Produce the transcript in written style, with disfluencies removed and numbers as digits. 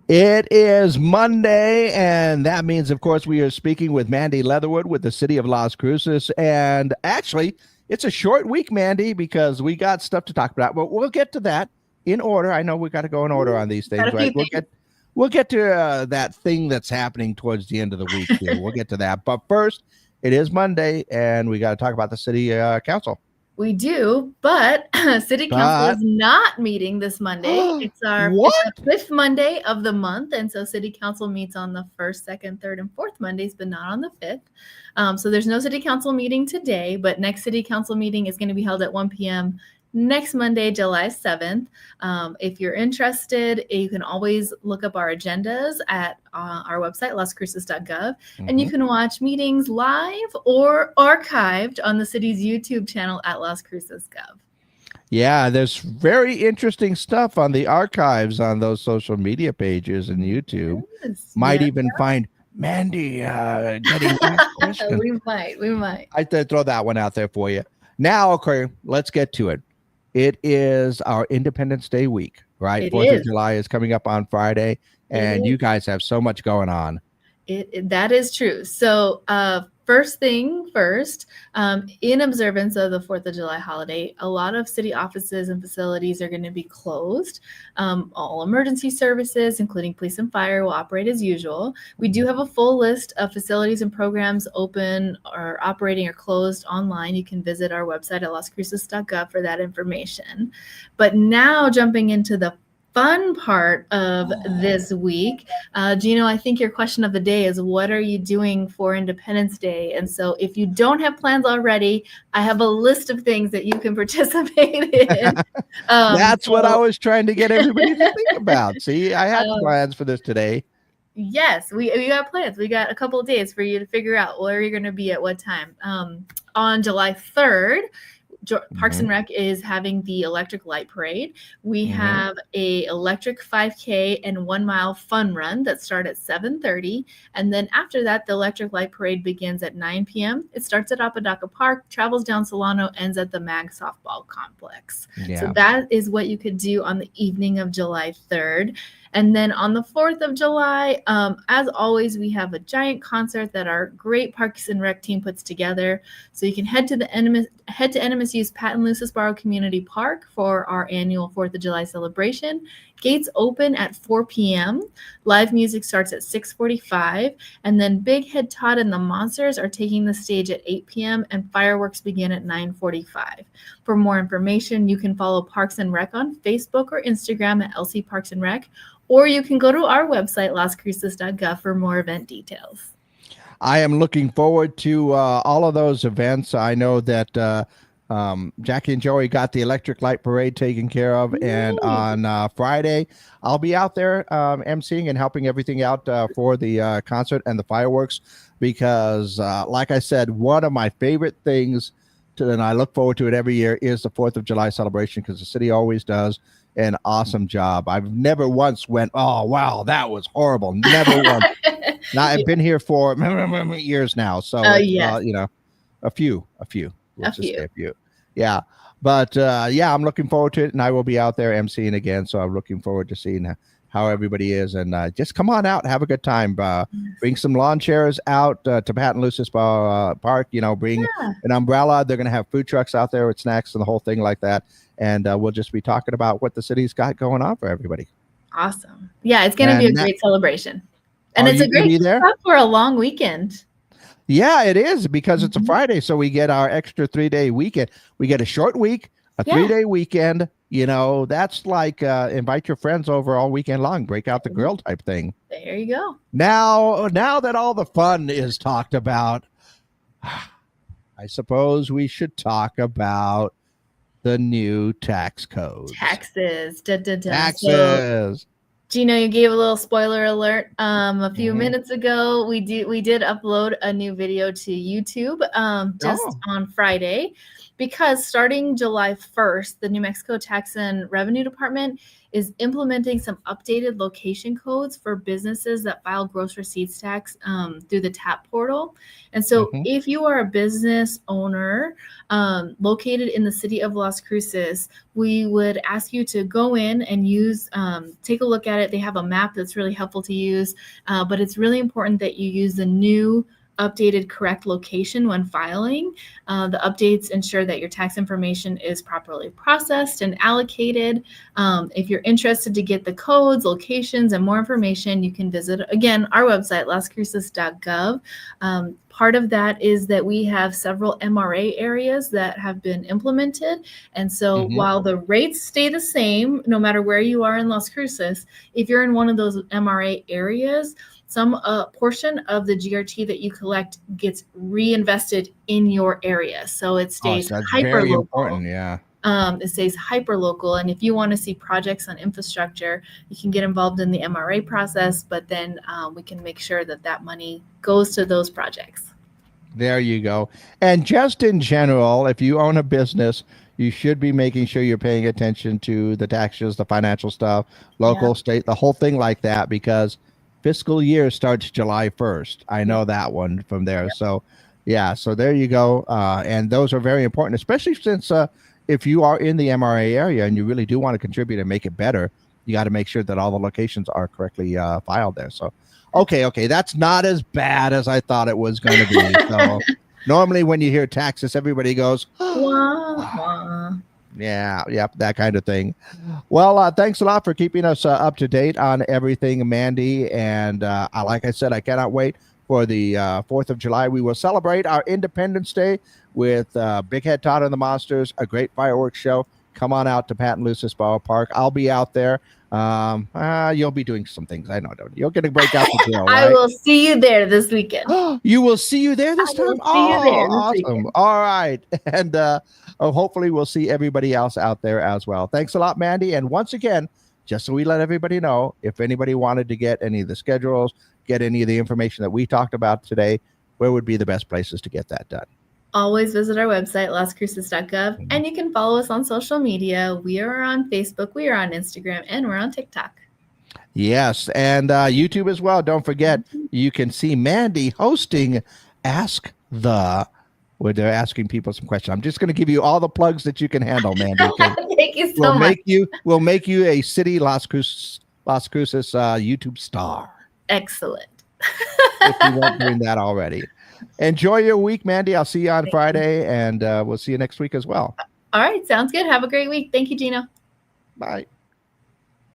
It is Monday, and that means, of course, we are speaking with Mandy Leatherwood with the city of Las Cruces. And actually, it's a short week, Mandy, because we got stuff to talk about. But we'll get to that in order. I know we got to go in order on these Got things, a few right? things. We'll get to that thing that's happening towards the end of the week here. We'll get to that. But first, it is Monday, and we got to talk about the city council. We do, but City Council But is not meeting this Monday. It's what? the fifth Monday of the month, and so City Council meets on the first, second, third, and fourth Mondays, but not on the fifth. So there's no City Council meeting today, but next City Council meeting is going to be held at 1 p.m. next Monday, July 7th. If you're interested, you can always look up our agendas at our website, lascruces.gov, and you can watch meetings live or archived on the city's YouTube channel at lascruces.gov. Yeah, there's very interesting stuff on the archives on those social media pages and YouTube. Yes, Might yes. even find Mandy getting asked questions. We might. I throw that one out there for you. Now, okay, let's get to it. It is our Independence Day week, right? It 4th of is. July is coming up on Friday, and you guys have so much going on. That is true. So, first thing first, in observance of the 4th of July holiday, a lot of city offices and facilities are going to be closed. All emergency services, including police and fire, will operate as usual. We do have a full list of facilities and programs open or operating or closed online. You can visit our website at lascruces.gov for that information. But now jumping into the fun part of this week, Gino, I think your question of the day is, what are you doing for Independence Day? And so if you don't have plans already, I have a list of things that you can participate in. That's what I was trying to get everybody to think about. See, I had plans for this today. Yes, we got plans. We got a couple of days for you to figure out where you're going to be at what time. On July 3rd, Parks and Rec is having the electric light parade. We have a electric 5K and 1 mile fun run that start at 7:30, and then after that, the electric light parade begins at 9 p.m. It starts at Apodaca Park, travels down Solano, ends at the Mag softball complex. Yeah. So that is what you could do on the evening of July 3rd. And then on the 4th of July, as always, we have a giant concert that our great Parks and Rec team puts together. So you can head to NMSU's Patton Lucis Borough Community Park for our annual 4th of July celebration. Gates open at 4 p.m. Live music starts at 6:45, and then Big Head Todd and the Monsters are taking the stage at 8 p.m. and fireworks begin at 9:45. For more information, you can follow Parks and Rec on Facebook or Instagram at LC Parks and Rec, or you can go to our website, lascruces.gov, for more event details. I am looking forward to all of those events. I know that Jackie and Joey got the electric light parade taken care of. And on Friday, I'll be out there emceeing and helping everything out for the concert and the fireworks. Because like I said, one of my favorite things, and I look forward to it every year, is the 4th of July celebration, because the city always does an awesome job. I've never once went, oh, wow, that was horrible. Never once. Now, I've been here for years now. So, a few. Let's just say a few. Yeah. But, I'm looking forward to it, and I will be out there emceeing again. So I'm looking forward to seeing how everybody is. And just come on out, have a good time. Bring some lawn chairs out to Patton Lucis Park. Bring an umbrella. They're going to have food trucks out there with snacks and the whole thing like that. And we'll just be talking about what the city's got going on for everybody. Awesome. Yeah, it's going to be a great celebration. And it's a great stuff for a long weekend. Yeah, it is, because it's a Friday. So we get our extra 3-day weekend. We get a short week, a 3-day weekend. That's like invite your friends over all weekend long, break out the grill type thing. There you go. Now that all the fun is talked about, I suppose we should talk about the new tax code. Taxes. Taxes. So, Gino, you gave a little spoiler alert a few minutes ago. We did upload a new video to YouTube just on Friday. because starting July 1st, the New Mexico Tax and Revenue Department is implementing some updated location codes for businesses that file gross receipts tax through the TAP portal. And so if you are a business owner located in the city of Las Cruces, we would ask you to go in and take a look at it. They have a map that's really helpful to use, but it's really important that you use the new updated correct location when filing. The updates ensure that your tax information is properly processed and allocated. If you're interested to get the codes, locations, and more information, you can visit, again, our website, lascruces.gov. Part of that is that we have several MRA areas that have been implemented. And so while the rates stay the same, no matter where you are in Las Cruces, if you're in one of those MRA areas, some portion of the GRT that you collect gets reinvested in your area. So it stays hyper local. Important, yeah. It stays hyper local. And if you want to see projects on infrastructure, you can get involved in the MRA process, but then we can make sure that that money goes to those projects. There you go. And just in general, if you own a business, you should be making sure you're paying attention to the taxes, the financial stuff, local, state, the whole thing like that, because fiscal year starts July 1st. I know that one from there. So, yeah, so there you go. And those are very important, especially since if you are in the MRA area and you really do want to contribute and make it better, you got to make sure that all the locations are correctly filed there. So, okay, that's not as bad as I thought it was going to be. So, normally when you hear taxes, everybody goes, yeah, that kind of thing. Well, thanks a lot for keeping us up to date on everything, Mandy. And like I said, I cannot wait for the 4th of July. We will celebrate our Independence Day with Big Head Todd and the Monsters, a great fireworks show. Come on out to Patton Lucis Ballpark. I'll be out there. You'll be doing some things. I know, don't you? You'll get to break out the grill, right? I will see you there this weekend. You will see you there this time? Awesome. All right. And hopefully we'll see everybody else out there as well. Thanks a lot, Mandy. And once again, just so we let everybody know, if anybody wanted to get any of the schedules, get any of the information that we talked about today, where would be the best places to get that done? Always visit our website, lascruces.gov, and you can follow us on social media. We are on Facebook, we are on Instagram, and we're on TikTok. Yes, and YouTube as well. Don't forget, you can see Mandy hosting Ask the, where they're asking people some questions. I'm just going to give you all the plugs that you can handle, Mandy. Thank you so much. We'll make you a City Las Cruces YouTube star. Excellent. If you weren't doing that already. Enjoy your week, Mandy. I'll see you on Friday, and we'll see you next week as well. All right. Sounds good. Have a great week. Thank you, Gino. Bye.